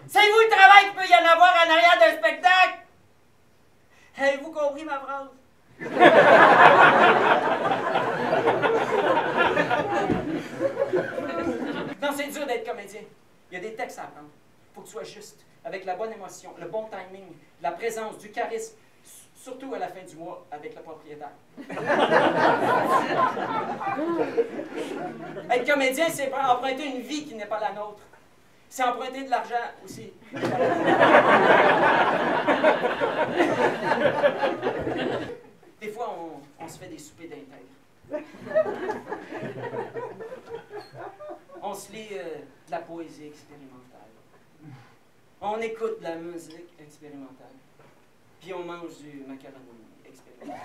Savez-vous le travail qu'il peut y en avoir en arrière d'un spectacle? Avez-vous compris ma phrase? Non, c'est dur d'être comédien. Il y a des textes à apprendre. Il faut que tu sois juste, avec la bonne émotion, le bon timing, la présence, du charisme, surtout à la fin du mois avec le propriétaire. Être comédien, c'est emprunter une vie qui n'est pas la nôtre. C'est emprunter de l'argent aussi. Des fois, on se fait des soupers d'intègre. On se lit de la poésie expérimentale. On écoute de la musique expérimentale. Puis on mange du macaroni expérimental.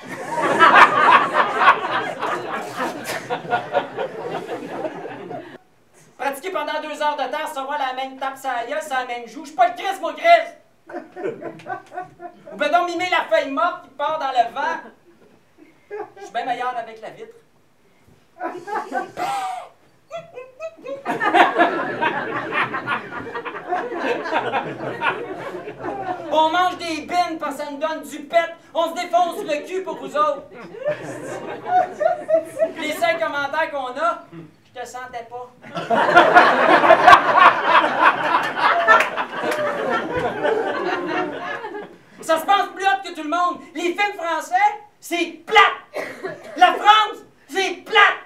Pratiquer pendant 2 heures de temps, recevoir la même tape sur la gueule, sur la même joue. Je suis pas le Christ, moi, Christ! Ou ben donc mimer la feuille morte qui part dans le vent. Je suis bien meilleur avec la vitre. On mange des bines parce que ça nous donne du pet. On se défonce le cul pour vous autres. Puis les seuls commentaires qu'on a, je te sentais pas. Ça se passe plus hot que tout le monde. Les films français, c'est plate. La France, c'est plate.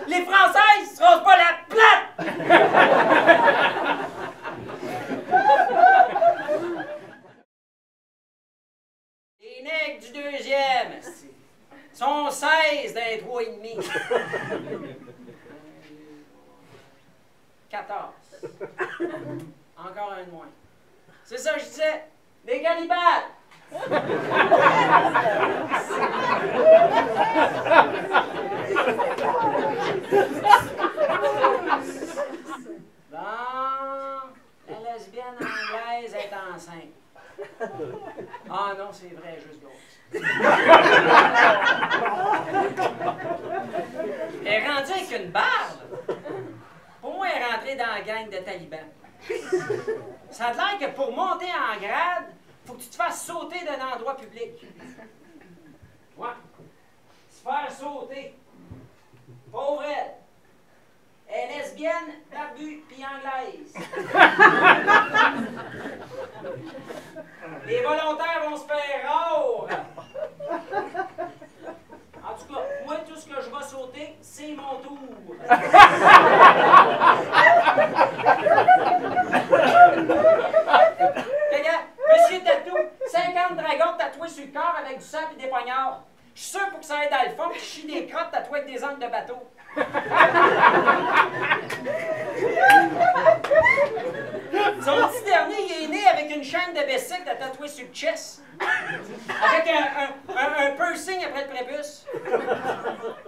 Les Françaises se rasent pas la plate. Les nègres du deuxième sont 16 d'un 3,5. 14. Encore un de moins. C'est ça que je disais. Les cannibales! Bon, la lesbienne anglaise est enceinte. Ah non, c'est vrai, juste grosse. Elle est rendue avec une barbe. Pour moi, elle est rentrée dans la gang de talibans. Ça a l'air que pour monter en grade, faut que tu te fasses sauter d'un endroit public. Ouais. Se faire sauter. Pauvre elle. Elle est lesbienne, barbue, puis anglaise. Les volontaires vont se faire rares. En tout cas, moi, tout ce que je vais sauter, c'est mon tour. Regarde, Monsieur Tatou, 50 dragons tatoués sur le corps avec du sang et des poignards. Je suis sûr pour que ça aille dans le fond, je chie des crottes tatouées avec des angles de bateau. Son petit dernier, il est né avec une chaîne de bicycle tatouée sur le chest. Avec un piercing après le prépuce.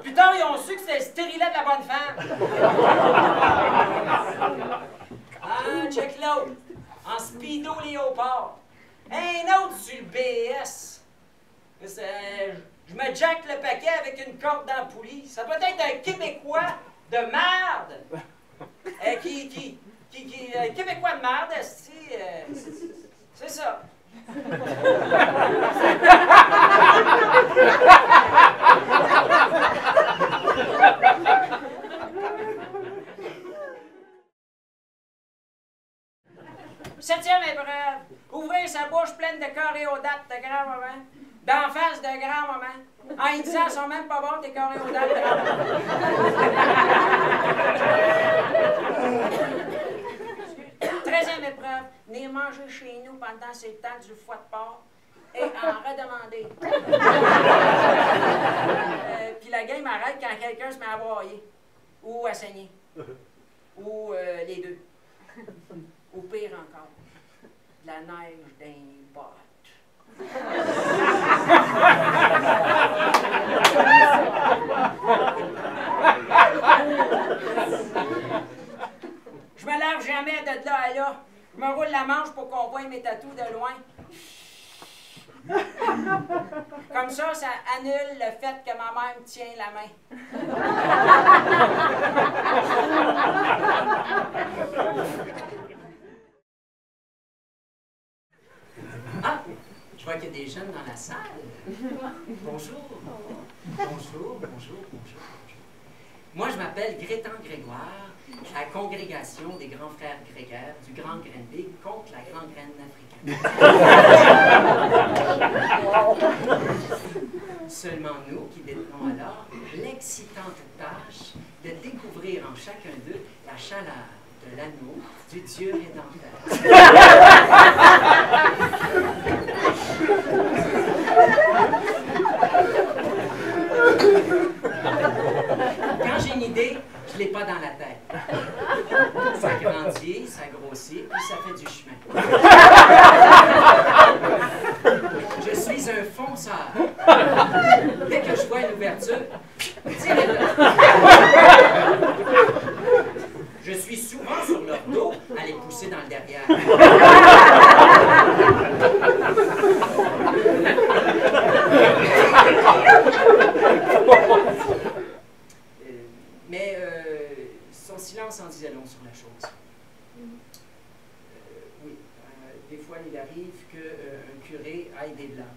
Plus tard, ils ont su que c'était le stérilet de la bonne femme. Ah, check l'autre. En speedo léopard. Un autre sur le BS. Je me jack le paquet avec une corde dans la poulie. Ça doit être un Québécois de merde. Québécois de merde, c'est ça. Septième épreuve. Ouvrir sa bouche pleine de choréodates de grand-maman. D'en face de grand-maman. En y disant, elles sont même pas bonnes, tes choréodates de grand-maman. 13e épreuve. Venir manger chez nous pendant c'est le temps du foie de porc. Et en redemander. Puis la game arrête quand quelqu'un se met à broyer. Ou à saigner. Ou les deux. Ou pire encore, de la neige dans les bottes. Je me lave jamais de là à là. Je me roule la manche pour qu'on voie mes tatous de loin. Comme ça annule le fait que ma mère me tient la main. Je vois qu'il y a des jeunes dans la salle. Bonjour. Bonjour, bonjour, bonjour, bonjour. Moi, je m'appelle Grétan Grégoire, la congrégation des grands frères grégaires du Grand Grenby contre la grande graine africaine. Seulement nous qui détenons alors l'excitante tâche de découvrir en chacun d'eux la chaleur de l'anneau du Dieu rédempteur. Quand j'ai une idée, je ne l'ai pas dans la tête. Ça grandit, ça grossit, puis ça fait du chemin. Je suis un fonceur. Dès que je vois une ouverture, direct là. Je suis souvent sur leur dos à les pousser dans le derrière. Mais son silence en disait long sur la chose. Oui, des fois il arrive qu'un curé aille des blancs.